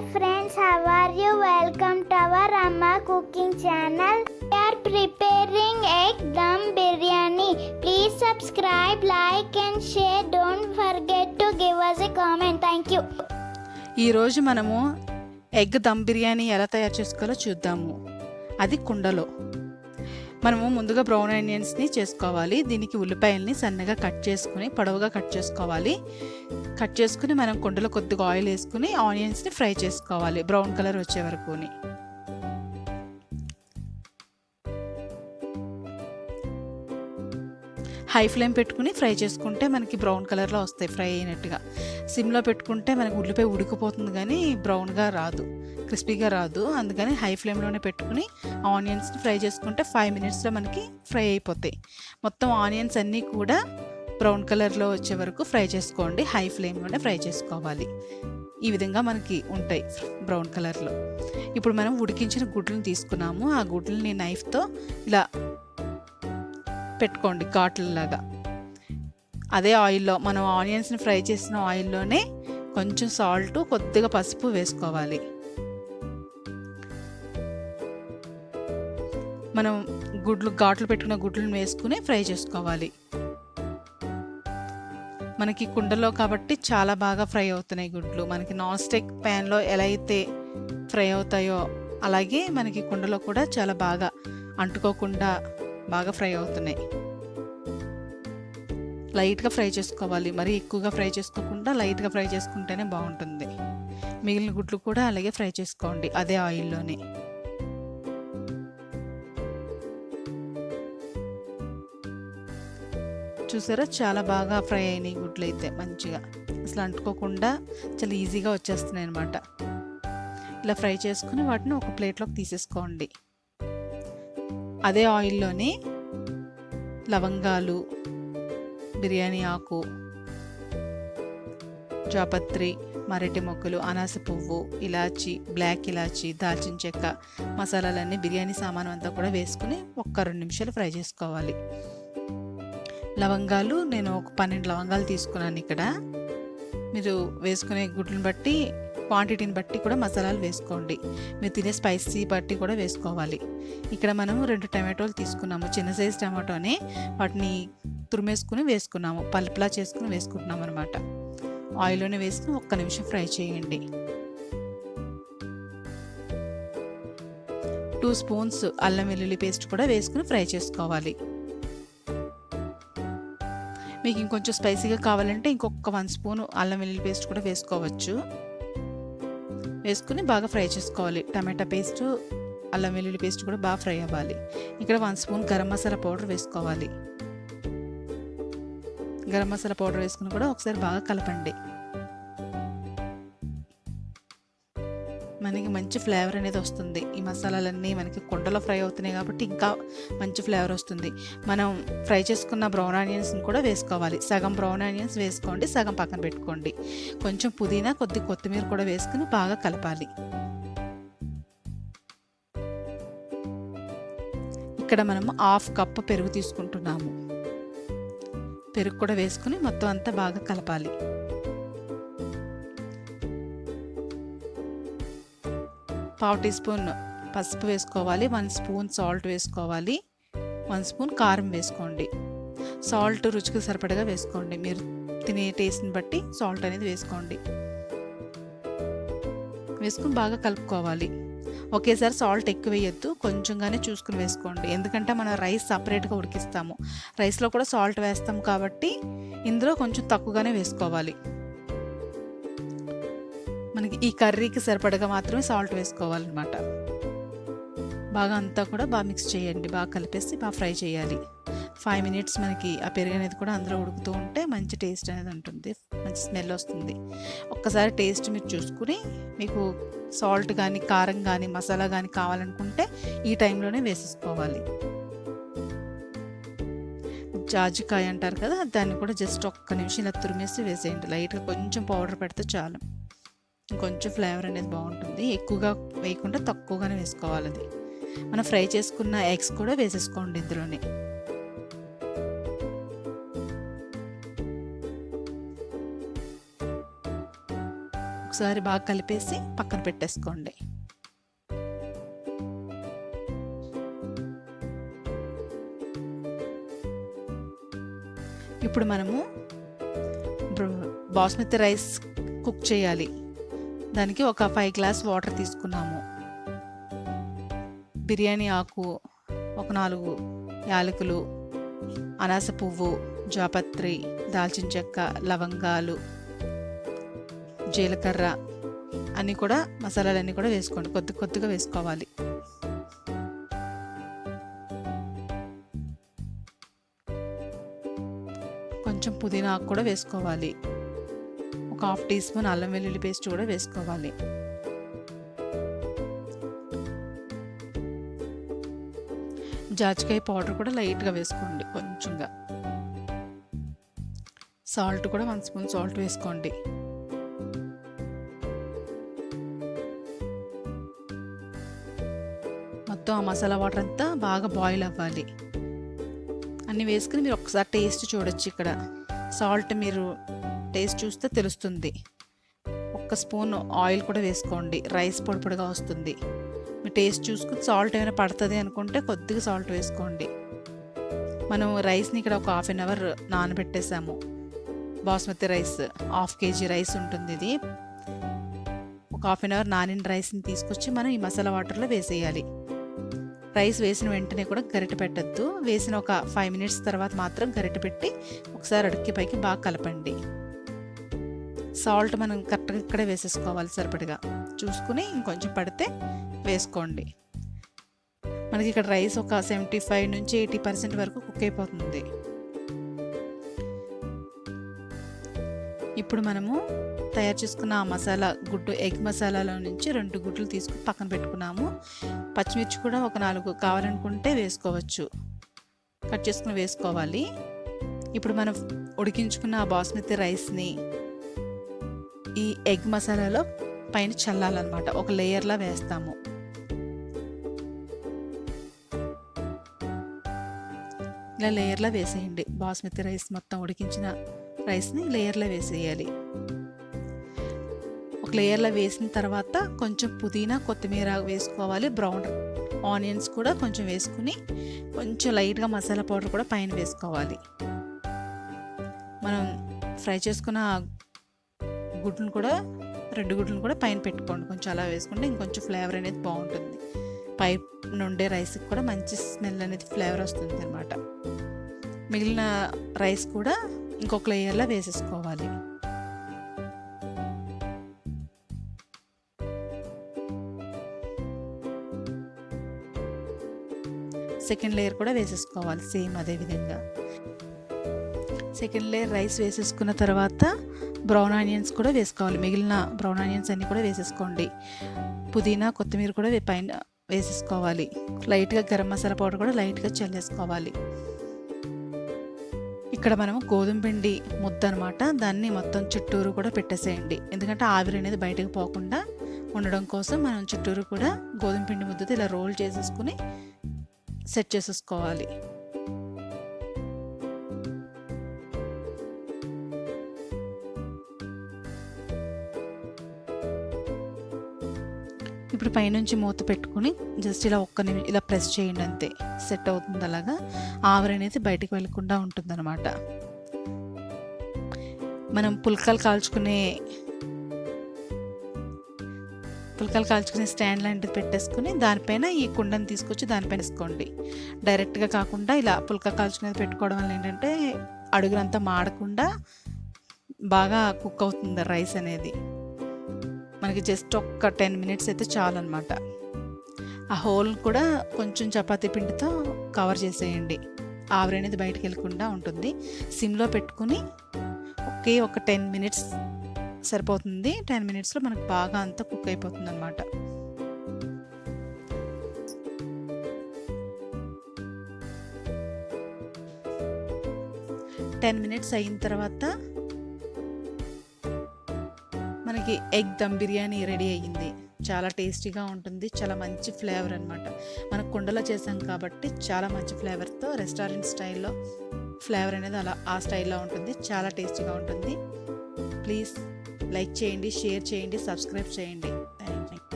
friends, how are you? Welcome to our Amma cooking channel. We are preparing egg dum biryani. Please subscribe, like and share. Don't forget to give us a comment. Thank you. ఈ రోజు మనము egg dum biryani ఎలా తయారు చేసుకోవాలో చూద్దాము. అది కుండలో. మనము ముందుగా బ్రౌన్ ఆనియన్స్ని చేసుకోవాలి. దీనికి ఉల్లిపాయల్ని సన్నగా కట్ చేసుకుని పొడవుగా కట్ చేసుకోవాలి. కట్ చేసుకుని మనం కుండలో కొద్దిగా ఆయిల్ వేసుకుని ఆనియన్స్ని ఫ్రై చేసుకోవాలి బ్రౌన్ కలర్ వచ్చే వరకుని. హై ఫ్లేమ్ పెట్టుకుని ఫ్రై చేసుకుంటే మనకి బ్రౌన్ కలర్లో వస్తాయి ఫ్రై అయినట్టుగా. సిమ్లో పెట్టుకుంటే మనకి ఉల్లిపాయ ఉడికిపోతుంది కానీ బ్రౌన్గా రాదు, క్రిస్పీగా రాదు. అందుకని హై ఫ్లేమ్లోనే పెట్టుకుని ఆనియన్స్ని ఫ్రై చేసుకుంటే 5 మినిట్స్లో మనకి ఫ్రై అయిపోతాయి. మొత్తం ఆనియన్స్ అన్నీ కూడా బ్రౌన్ కలర్లో వచ్చే వరకు ఫ్రై చేసుకోండి. హై ఫ్లేమ్లోనే ఫ్రై చేసుకోవాలి. ఈ విధంగా మనకి ఉంటాయి బ్రౌన్ కలర్లో. ఇప్పుడు మనం ఉడికించిన గుడ్లను తీసుకున్నాము. ఆ గుడ్లని నైఫ్తో ఇలా పెట్టుకోండి ఘాట్లలాగా. అదే ఆయిల్లో మనం ఆనియన్స్ని ఫ్రై చేసిన ఆయిల్లోనే కొంచెం సాల్ట్, కొద్దిగా పసుపు వేసుకోవాలి. మనం ఘాట్లు పెట్టుకున్న గుడ్లను వేసుకుని ఫ్రై చేసుకోవాలి. మనకి కుండలో కాబట్టి చాలా బాగా ఫ్రై అవుతున్నాయి గుడ్లు. మనకి నాన్ స్టిక్ ప్యాన్లో ఎలా అయితే ఫ్రై అవుతాయో అలాగే మనకి కుండలో కూడా చాలా బాగా అంటుకోకుండా బాగా ఫ్రై అవుతున్నాయి. లైట్గా ఫ్రై చేసుకోవాలి, మరీ ఎక్కువగా ఫ్రై చేసుకోకుండా లైట్గా ఫ్రై చేసుకుంటేనే బాగుంటుంది. మిగిలిన గుడ్లు కూడా అలాగే ఫ్రై చేసుకోండి అదే ఆయిల్లోనే. చూసారా, చాలా బాగా ఫ్రై అయినాయి గుడ్లు అయితే మంచిగా, అసలు అంటుకోకుండా చాలా ఈజీగా వచ్చేస్తున్నాయి అన్నమాట. ఇలా ఫ్రై చేసుకుని వాటిని ఒక ప్లేట్లోకి తీసేసుకోండి. అదే ఆయిల్లోనే లవంగాలు, బిర్యానీ ఆకు, జాపత్రి, మరటి మొక్కలు, అనాస పువ్వు, ఇలాచి, బ్లాక్ ఇలాచి, దాల్చిన చెక్క, మసాలాలన్నీ బిర్యానీ సామాను అంతా కూడా వేసుకుని 1-2 నిమిషాలు ఫ్రై చేసుకోవాలి. లవంగాలు నేను ఒక 12 లవంగాలు తీసుకున్నాను ఇక్కడ. మీరు వేసుకునే గుడ్లను బట్టి, క్వాంటిటీని బట్టి కూడా మసాలాలు వేసుకోండి. మీరు తినే స్పైసీ బట్టి కూడా వేసుకోవాలి. ఇక్కడ మనము 2 టమాటోలు తీసుకున్నాము, చిన్న సైజు టమాటోని. వాటిని తురిమేసుకుని వేసుకున్నాము, పల్పులా చేసుకుని వేసుకుంటున్నాము అనమాట. ఆయిల్లోనే వేసుకుని 1 నిమిషం ఫ్రై చేయండి. 2 స్పూన్స్ అల్లం వెల్లుల్లి పేస్ట్ కూడా వేసుకుని ఫ్రై చేసుకోవాలి. మీకు ఇంకొంచెం స్పైసీగా కావాలంటే ఇంకొక 1 స్పూన్ అల్లం వెల్లుల్లి పేస్ట్ కూడా వేసుకోవచ్చు. వేసుకుని బాగా ఫ్రై చేసుకోవాలి. టమాటా పేస్ట్, అల్లం వెల్లుల్లి పేస్ట్ కూడా బాగా ఫ్రై అవ్వాలి. ఇక్కడ 1 స్పూన్ గరం మసాలా పౌడర్ వేసుకోవాలి. గరం మసాలా పౌడర్ వేసుకుని కూడా ఒకసారి బాగా కలపండి. మనకి మంచి ఫ్లేవర్ అనేది వస్తుంది. ఈ మసాలాలన్నీ మనకి కుండలో ఫ్రై అవుతున్నాయి కాబట్టి ఇంకా మంచి ఫ్లేవర్ వస్తుంది. మనం ఫ్రై చేసుకున్న బ్రౌన్ ఆనియన్స్ని కూడా వేసుకోవాలి. సగం బ్రౌన్ ఆనియన్స్ వేసుకోండి, సగం పక్కన పెట్టుకోండి. కొంచెం పుదీనా, కొద్ది కొత్తిమీర కూడా వేసుకుని బాగా కలపాలి. ఇక్కడ మనము 1/2 కప్పు పెరుగు తీసుకుంటున్నాము. పెరుగు కూడా వేసుకుని మొత్తం అంతా బాగా కలపాలి. పావు టీ స్పూన్ పసుపు వేసుకోవాలి. 1 స్పూన్ సాల్ట్ వేసుకోవాలి. 1 స్పూన్ కారం వేసుకోండి. సాల్ట్ రుచికి సరిపడగా వేసుకోండి. మీరు తినే టేస్ట్ని బట్టి సాల్ట్ అనేది వేసుకోండి. వేసుకుని బాగా కలుపుకోవాలి. ఒకేసారి సాల్ట్ ఎక్కువ వేయొద్దు, కొంచెంగానే చూసుకుని వేసుకోండి. ఎందుకంటే మనం రైస్ సపరేట్గా ఉడికిస్తాము, రైస్లో కూడా సాల్ట్ వేస్తాం కాబట్టి ఇందులో కొంచెం తక్కువగానే వేసుకోవాలి. మనకి ఈ కర్రీకి సరిపడగా మాత్రమే సాల్ట్ వేసుకోవాలన్నమాట. బాగా అంతా కూడా బాగా మిక్స్ చేయండి. బాగా కలిపేసి బాగా ఫ్రై చేయాలి. 5 మినిట్స్ మనకి ఆ పెరుగు అనేది కూడా అందులో ఉడుకుతూ ఉంటే మంచి టేస్ట్ అనేది ఉంటుంది, మంచి స్మెల్ వస్తుంది. ఒక్కసారి టేస్ట్ మీరు చూసుకుని మీకు సాల్ట్ కానీ, కారం కానీ, మసాలా కానీ కావాలనుకుంటే ఈ టైంలోనే వేసేసుకోవాలి. జాజికాయ అంటారు కదా, దాన్ని కూడా జస్ట్ 1 నిమిషం ఇలా తురిమేసి వేసేయండి. లైట్గా కొంచెం పౌడర్ పెడితే చాలు, కొంచెం ఫ్లేవర్ అనేది బాగుంటుంది. ఎక్కువగా వేయకుండా తక్కువగానే వేసుకోవాలి. అది మనం ఫ్రై చేసుకున్న ఎగ్స్ కూడా వేసేసుకోండి ఇందులోనే. ఒకసారి బాగా కలిపేసి పక్కన పెట్టేసుకోండి. ఇప్పుడు మనము బాస్మతి రైస్ కుక్ చేయాలి. దానికి ఒక 5 గ్లాస్ వాటర్ తీసుకున్నాము. బిర్యానీ ఆకు, ఒక 4 యాలకులు, అనాస పువ్వు, జాపత్రి, దాల్చిన చెక్క, లవంగాలు, జీలకర్ర అన్నీ కూడా మసాలాలన్నీ కూడా వేసుకోండి. కొద్దిగా వేసుకోవాలి. కొంచెం పుదీనా ఆకు కూడా వేసుకోవాలి. ఒక 1/2 టీ స్పూన్ అల్లం వెల్లుల్లి పేస్ట్ కూడా వేసుకోవాలి. జాజికాయ పౌడర్ కూడా లైట్గా వేసుకోండి. కొంచెంగా సాల్ట్ కూడా 1 స్పూన్ సాల్ట్ వేసుకోండి. మొత్తం ఆ మసాలా వాటర్ అంతా బాగా బాయిల్ అవ్వాలి. అన్నీ వేసుకుని మీరు ఒకసారి టేస్ట్ చూడొచ్చు. ఇక్కడ సాల్ట్ మీరు టేస్ట్ చూస్తే తెలుస్తుంది. 1 స్పూన్ ఆయిల్ కూడా వేసుకోండి. రైస్ పొడి పొడిగా వస్తుంది. మీ టేస్ట్ చూసుకుని సాల్ట్ ఏమైనా పడుతుంది అనుకుంటే కొద్దిగా సాల్ట్ వేసుకోండి. మనం రైస్ని ఇక్కడ ఒక 1/2 అవర్ నానబెట్టేసాము. బాస్మతి రైస్ 1/2 కేజీ రైస్ ఉంటుంది. ఇది ఒక 1/2 అవర్ నానిన రైస్ని తీసుకొచ్చి మనం ఈ మసాలా వాటర్లో వేసేయాలి. రైస్ వేసిన వెంటనే కూడా గరిటె పెట్టద్దు. వేసిన ఒక 5 మినిట్స్ తర్వాత మాత్రం గరిటె పెట్టి ఒకసారి అడుక్కి పైకి బాగా కలపండి. సాల్ట్ మనం కరెక్ట్గా ఇక్కడే వేసేసుకోవాలి. సరిపడిగా చూసుకుని ఇంకొంచెం పడితే వేసుకోండి. మనకి ఇక్కడ రైస్ ఒక 75 నుంచి 80% వరకు కుక్ అయిపోతుంది. ఇప్పుడు మనము తయారు చేసుకున్న ఆ మసాలా గుడ్డు ఎగ్ మసాలాలో నుంచి 2 గుడ్లు తీసుకుని పక్కన పెట్టుకున్నాము. పచ్చిమిర్చి కూడా ఒక 4 కావాలనుకుంటే వేసుకోవచ్చు. కట్ చేసుకుని వేసుకోవాలి. ఇప్పుడు మనం ఉడికించుకున్న ఆ బాస్మతి రైస్ని ఈ ఎగ్ మసాలాలో పైన చల్లాలన్నమాట. ఒక లేయర్లా వేస్తాము. ఇలా లేయర్లా వేసేయండి. బాస్మతి రైస్ మొత్తం ఉడికించిన రైస్ని లేయర్లో వేసేయాలి. ఒక లేయర్లో వేసిన తర్వాత కొంచెం పుదీనా, కొత్తిమీర వేసుకోవాలి. బ్రౌన్ ఆనియన్స్ కూడా కొంచెం వేసుకుని కొంచెం లైట్గా మసాలా పౌడర్ కూడా పైన వేసుకోవాలి. మనం ఫ్రై చేసుకున్న గుడ్లను కూడా 2 గుడ్లను కూడా పైన పెట్టుకోండి. కొంచెం అలా వేసుకుంటే ఇంకొంచెం ఫ్లేవర్ అనేది బాగుంటుంది. పై నుండే రైస్కి కూడా మంచి స్మెల్ అనేది ఫ్లేవర్ వస్తుంది అన్నమాట. మిగిలిన రైస్ కూడా ఇంకొక లేయర్లో వేసేసుకోవాలి. సెకండ్ లేయర్ కూడా వేసేసుకోవాలి సేమ్ అదే విధంగా. సెకండ్ లేయర్ రైస్ వేసేసుకున్న తర్వాత బ్రౌన్ ఆనియన్స్ కూడా వేసుకోవాలి. మిగిలిన బ్రౌన్ ఆనియన్స్ అన్నీ కూడా వేసేసుకోండి. పుదీనా, కొత్తిమీర కూడా పైన వేసేసుకోవాలి. లైట్గా గరం మసాలా పౌడర్ కూడా లైట్గా చల్లేసుకోవాలి. ఇక్కడ మనము గోధుమ పిండి ముద్ద అనమాట. దాన్ని మొత్తం చుట్టూరు కూడా పెట్టేసేయండి. ఎందుకంటే ఆవిరి అనేది బయటకు పోకుండా ఉండడం కోసం మనం చుట్టూరు కూడా గోధుమ పిండి ముద్దతో ఇలా రోల్ చేసేసుకుని సెట్ చేసేసుకోవాలి. ఇప్పుడు పైనుంచి మూత పెట్టుకుని జస్ట్ ఇలా ఇలా ప్రెస్ చేయండి. అంతే, సెట్ అవుతుంది. అలాగా ఆవిరి అనేది బయటికి వెళ్ళకుండా ఉంటుందన్నమాట. మనం పుల్కాలు కాల్చుకునే స్టాండ్ లాంటిది పెట్టేసుకుని దానిపైన ఈ కుండని తీసుకొచ్చి దానిపైన వేసుకోండి. డైరెక్ట్గా కాకుండా ఇలా పుల్కా కాల్చుకునేది పెట్టుకోవడం వల్ల ఏంటంటే అడుగునంతా మాడకుండా బాగా కుక్ అవుతుంది రైస్ అనేది. మనకి జస్ట్ ఒక 10 మినిట్స్ అయితే చాలన్నమాట. ఆ హోల్ కూడా కొంచెం చపాతీ పిండితో కవర్ చేసేయండి. ఆవిరి అనేది బయటికి వెళ్ళకుండా ఉంటుంది. సిమ్లో పెట్టుకుని ఒక 10 మినిట్స్ సరిపోతుంది. 10 మినిట్స్లో మనకు బాగా అంతా కుక్ అయిపోతుంది అన్నమాట. టెన్ మినిట్స్ అయిన తర్వాత మనకి ఎగ్ దమ్ బిర్యానీ రెడీ అయ్యింది. చాలా టేస్టీగా ఉంటుంది. చాలా మంచి ఫ్లేవర్ అనమాట. మనం కుండలో చేసాం కాబట్టి చాలా మంచి ఫ్లేవర్తో రెస్టారెంట్ స్టైల్లో ఫ్లేవర్ అనేది అలా ఆ స్టైల్లో ఉంటుంది. చాలా టేస్టీగా ఉంటుంది. ప్లీజ్ లైక్ చేయండి, షేర్ చేయండి, సబ్స్క్రైబ్ చేయండి. Thank you.